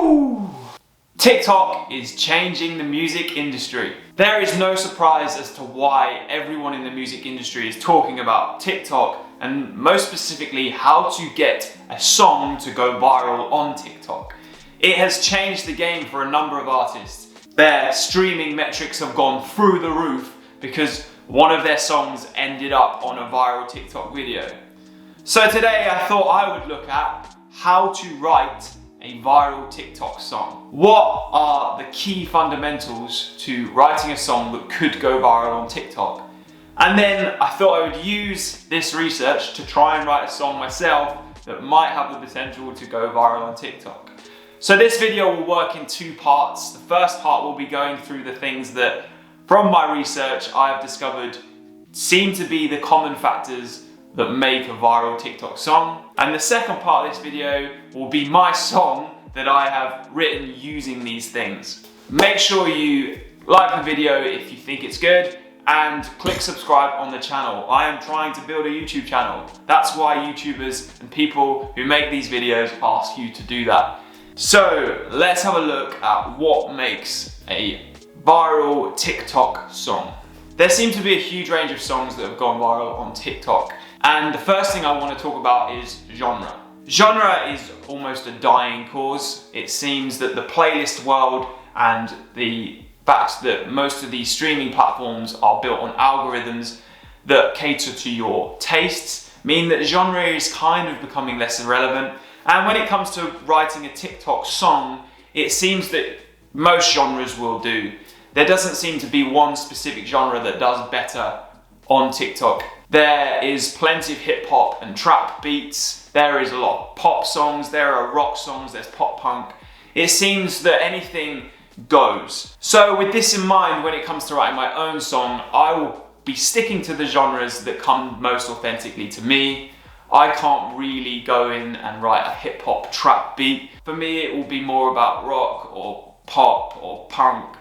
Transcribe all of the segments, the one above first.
Woo! TikTok is changing the music industry. There is no surprise as to why everyone in the music industry is talking about TikTok, and most specifically how to get a song to go viral on TikTok. It has changed the game for a number of artists. Their streaming metrics have gone through the roof because one of their songs ended up on a viral TikTok video. So today I thought I would look at how to write a viral TikTok song. What are the key fundamentals to writing a song that could go viral on TikTok? And then I thought I would use this research to try and write a song myself that might have the potential to go viral on TikTok. So this video will work in two parts. The first part will be going through the things that, from my research, I have discovered seem to be the common factors that make a viral TikTok song. And the second part of this video will be my song that I have written using these things. Make sure you like the video if you think it's good, and click subscribe on the channel. I am trying to build a YouTube channel. That's why YouTubers and people who make these videos ask you to do that. So let's have a look at what makes a viral TikTok song. There seem to be a huge range of songs that have gone viral on TikTok. And the first thing I want to talk about is genre. Genre is almost a dying cause. It seems that the playlist world and the fact that most of these streaming platforms are built on algorithms that cater to your tastes mean that genre is kind of becoming less irrelevant. And when it comes to writing a TikTok song, it seems that most genres will do. There doesn't seem to be one specific genre that does better on TikTok. There is plenty of hip hop and trap beats. There is a lot of pop songs. There are rock songs. There's pop punk. It seems that anything goes. So with this in mind, when it comes to writing my own song, I will be sticking to the genres that come most authentically to me. I can't really go in and write a hip hop trap beat. For me, it will be more about rock or pop or punk,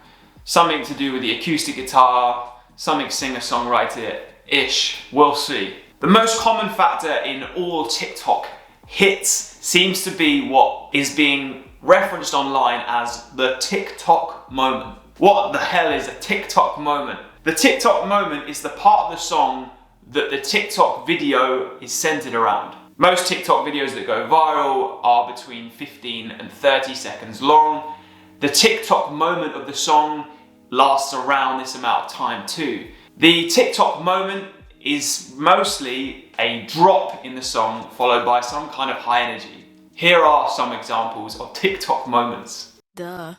something to do with the acoustic guitar, something singer-songwriter-ish, we'll see. The most common factor in all TikTok hits seems to be what is being referenced online as the TikTok moment. What the hell is a TikTok moment? The TikTok moment is the part of the song that the TikTok video is centered around. Most TikTok videos that go viral are between 15 and 30 seconds long. The TikTok moment of the song lasts around this amount of time too. The TikTok moment is mostly a drop in the song followed by some kind of high energy. Here are some examples of TikTok moments. Duh.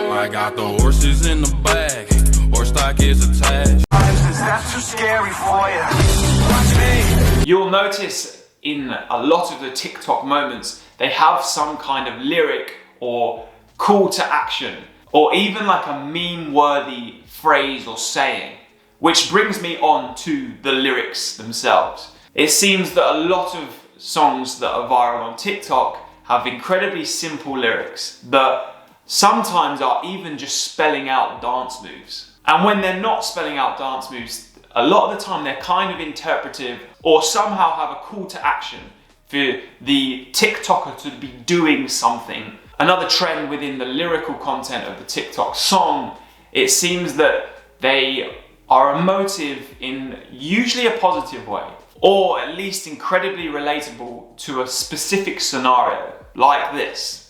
I got the horses in the bag, horse stock is attached. That's too scary for you. You'll notice in a lot of the TikTok moments, they have some kind of lyric or call to action, or even like a meme-worthy phrase or saying, which brings me on to the lyrics themselves. It seems that a lot of songs that are viral on TikTok have incredibly simple lyrics that sometimes are even just spelling out dance moves. And when they're not spelling out dance moves, a lot of the time they're kind of interpretive or somehow have a call to action for the TikToker to be doing something. Another trend within the lyrical content of the TikTok song, it seems that they are emotive in usually a positive way, or at least incredibly relatable to a specific scenario, like this.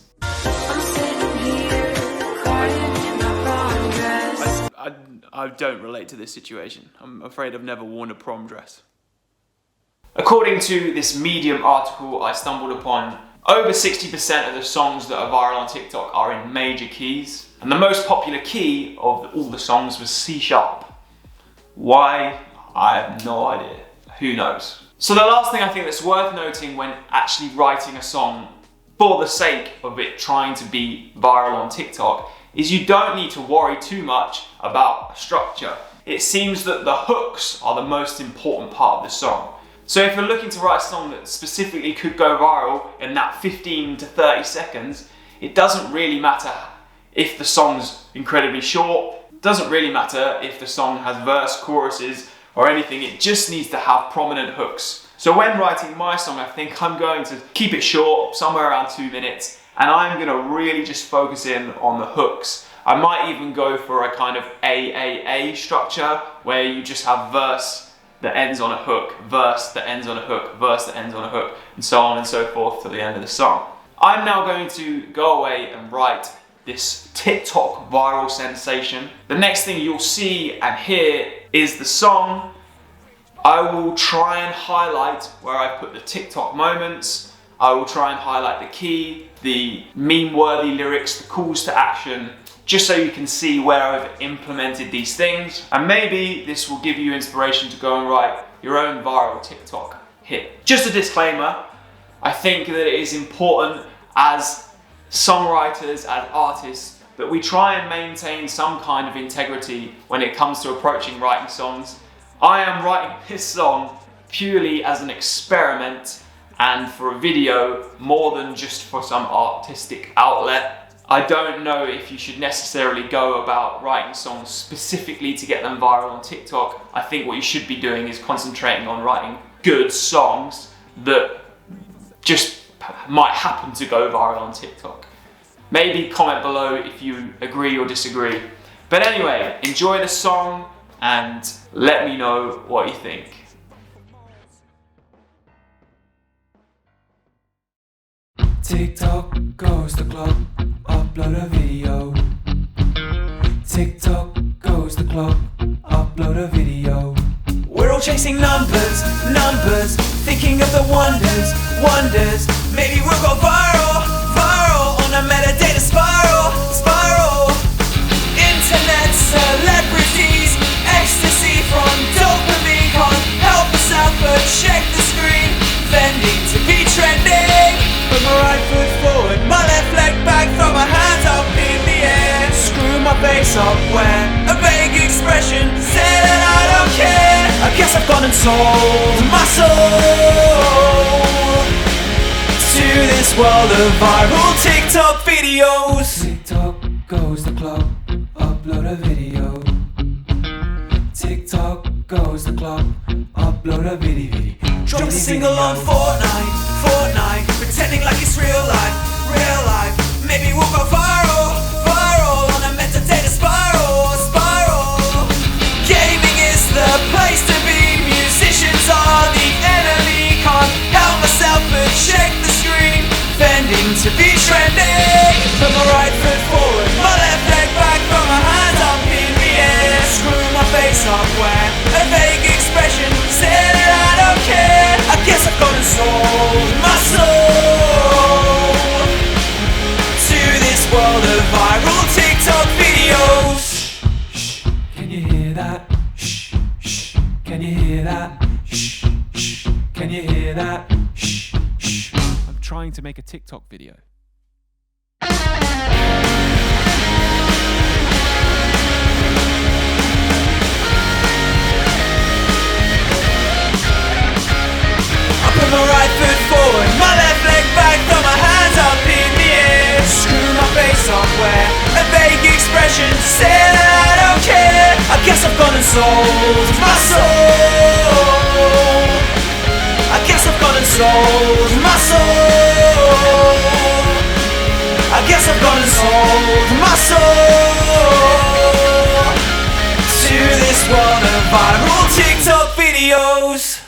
I don't relate to this situation. I'm afraid I've never worn a prom dress. According to this Medium article I stumbled upon, over 60% of the songs that are viral on TikTok are in major keys, and the most popular key of all the songs was C#. Why? I have no idea. Who knows? So the last thing I think that's worth noting when actually writing a song for the sake of it trying to be viral on TikTok is you don't need to worry too much about structure. It seems that the hooks are the most important part of the song. So if you're looking to write a song that specifically could go viral in that 15 to 30 seconds, it doesn't really matter if the song's incredibly short, it doesn't really matter if the song has verse, choruses, or anything. It just needs to have prominent hooks. So when writing my song, I think I'm going to keep it short, somewhere around 2 minutes, and I'm going to really just focus in on the hooks. I might even go for a kind of AAA structure where you just have verse that ends on a hook, verse that ends on a hook, verse that ends on a hook, and so on and so forth to the end of the song. I'm now going to go away and write this TikTok viral sensation. The next thing you'll see and hear is the song. I will try and highlight where I put the TikTok moments. I will try and highlight the key, the meme-worthy lyrics, the calls to action, just so you can see where I've implemented these things. And maybe this will give you inspiration to go and write your own viral TikTok hit. Just a disclaimer, I think that it is important as songwriters, as artists, that we try and maintain some kind of integrity when it comes to approaching writing songs. I am writing this song purely as an experiment and for a video more than just for some artistic outlet. I don't know if you should necessarily go about writing songs specifically to get them viral on TikTok. I think what you should be doing is concentrating on writing good songs that just might happen to go viral on TikTok. Maybe comment below if you agree or disagree. But anyway, enjoy the song and let me know what you think. TikTok goes the clock, upload a video. TikTok goes the clock, upload a video. We're all chasing numbers, numbers, thinking of the wonders, wonders. Maybe we'll go viral, viral on a metadata spiral, spiral. Internet celebrities, ecstasy from dopamine can't help us out but check the screen. Vending to be trending. Put my right foot forward, my left leg back, throw my hands up in the air. Screw my face up when a vague expression said that I don't care. I guess I've gone and sold my soul to this world of viral TikTok videos. TikTok goes the clock, upload a video. TikTok goes the clock, upload a video. Drop a single on Fortnite, pretending like it's real life, real life. Maybe we'll go viral, viral on a metadata spiral, spiral. Gaming is the place to be, musicians are the enemy. Can't help myself but check the screen, vending to be trending. Put my right foot forward, my left leg back, throw my hands up in the air. Screw my face up where a vague expression said that I don't care. I guess I've gone and sold my soul to this world of viral TikTok videos. Shh, can you hear that? Shh, shh, can you hear that? Shh, shh, can you hear that? Shh, shh. I'm trying to make a TikTok video. Put my right foot forward, my left leg back, throw my hands up in the air. Screw my face up where a vague expression said that I don't care. I guess I've gone and sold my soul. I guess I've gone and sold my soul. I guess I've gone and sold my soul to this world of viral TikTok videos.